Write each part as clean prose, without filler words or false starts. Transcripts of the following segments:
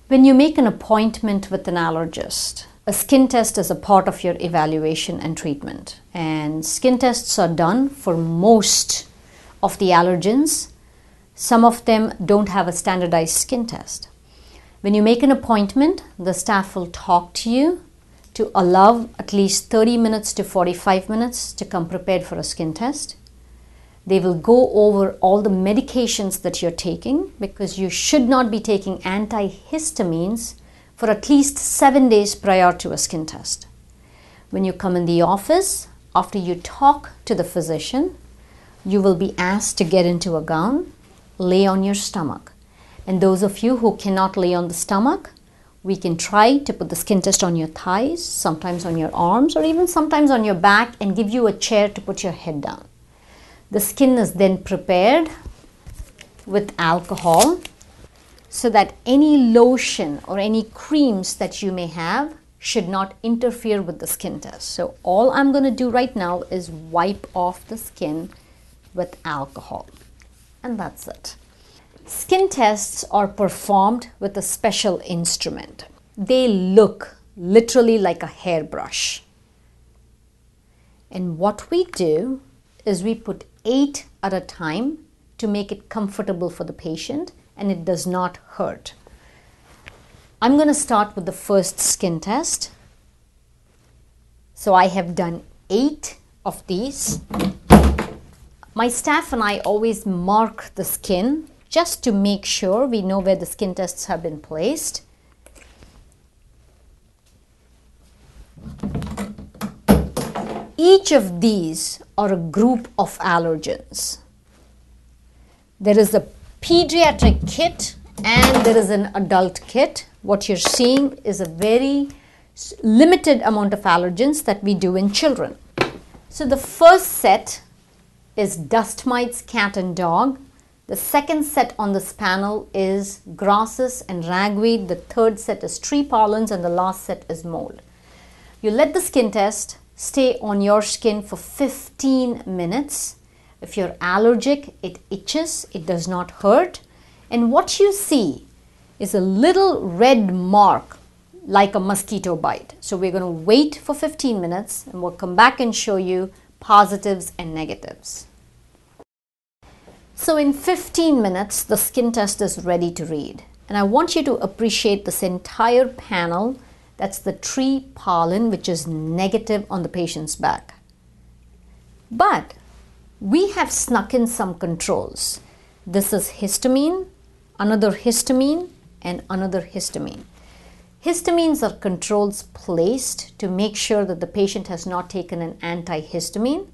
When you make an appointment with an allergist, a skin test is a part of your evaluation and treatment. And skin tests are done for most of the allergens. Some of them don't have a standardized skin test. When you make an appointment, the staff will talk to you to allow at least 30 minutes to 45 minutes to come prepared for a skin test. They will go over all the medications that you're taking, because you should not be taking antihistamines for at least 7 days prior to a skin test. When you come in the office, after you talk to the physician, you will be asked to get into a gown, lay on your stomach. And those of you who cannot lay on the stomach, we can try to put the skin test on your thighs, sometimes on your arms, or even sometimes on your back, and give you a chair to put your head down. The skin is then prepared with alcohol so that any lotion or any creams that you may have should not interfere with the skin test. So all I'm going to do right now is wipe off the skin with alcohol, and that's it. Skin tests are performed with a special instrument. They look literally like a hairbrush. And what we do is we put 8 at a time to make it comfortable for the patient, and it does not hurt. I'm going to start with the first skin test. So I have done 8 of these. My staff and I always mark the skin just to make sure we know where the skin tests have been placed. Each of these are a group of allergens. There is a pediatric kit and there is an adult kit. What you're seeing is a very limited amount of allergens that we do in children. So the first set is dust mites, cat and dog. The second set on this panel is grasses and ragweed. The third set is tree pollens, and the last set is mold. You let the skin test stay on your skin for 15 minutes. If you're allergic, it itches, it does not hurt. And what you see is a little red mark like a mosquito bite. So we're going to wait for 15 minutes and we'll come back and show you positives and negatives. So in 15 minutes, the skin test is ready to read. And I want you to appreciate this entire panel. That's the tree pollen, which is negative on the patient's back. But we have snuck in some controls. This is histamine, another histamine, and another histamine. Histamines are controls placed to make sure that the patient has not taken an antihistamine.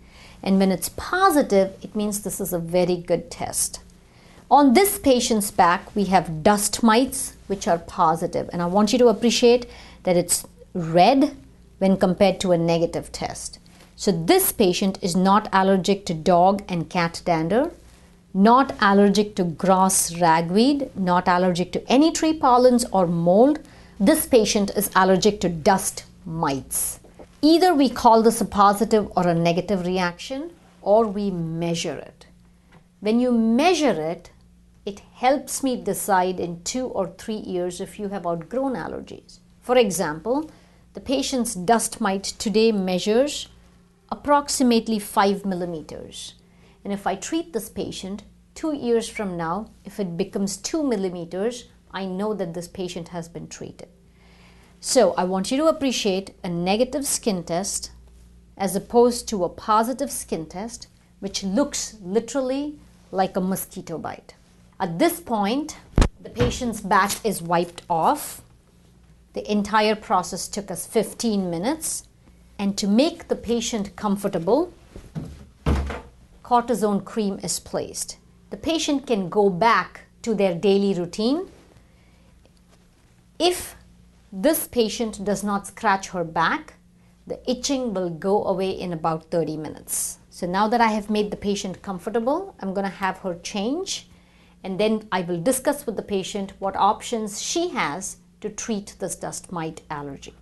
And when it's positive, it means this is a very good test. On this patient's back, we have dust mites, which are positive. And I want you to appreciate that it's red when compared to a negative test. So this patient is not allergic to dog and cat dander, not allergic to grass ragweed, not allergic to any tree pollens or mold. This patient is allergic to dust mites. Either we call this a positive or a negative reaction, or we measure it. When you measure it, it helps me decide in 2 or 3 years if you have outgrown allergies. For example, the patient's dust mite today measures approximately 5 millimeters. And if I treat this patient 2 years from now, if it becomes 2 millimeters, I know that this patient has been treated. So I want you to appreciate a negative skin test as opposed to a positive skin test, which looks literally like a mosquito bite. At this point, the patient's back is wiped off. The entire process took us 15 minutes. And to make the patient comfortable, cortisone cream is placed. The patient can go back to their daily routine. If this patient does not scratch her back, the itching will go away in about 30 minutes. So now that I have made the patient comfortable, I'm going to have her change, and then I will discuss with the patient what options she has to treat this dust mite allergy.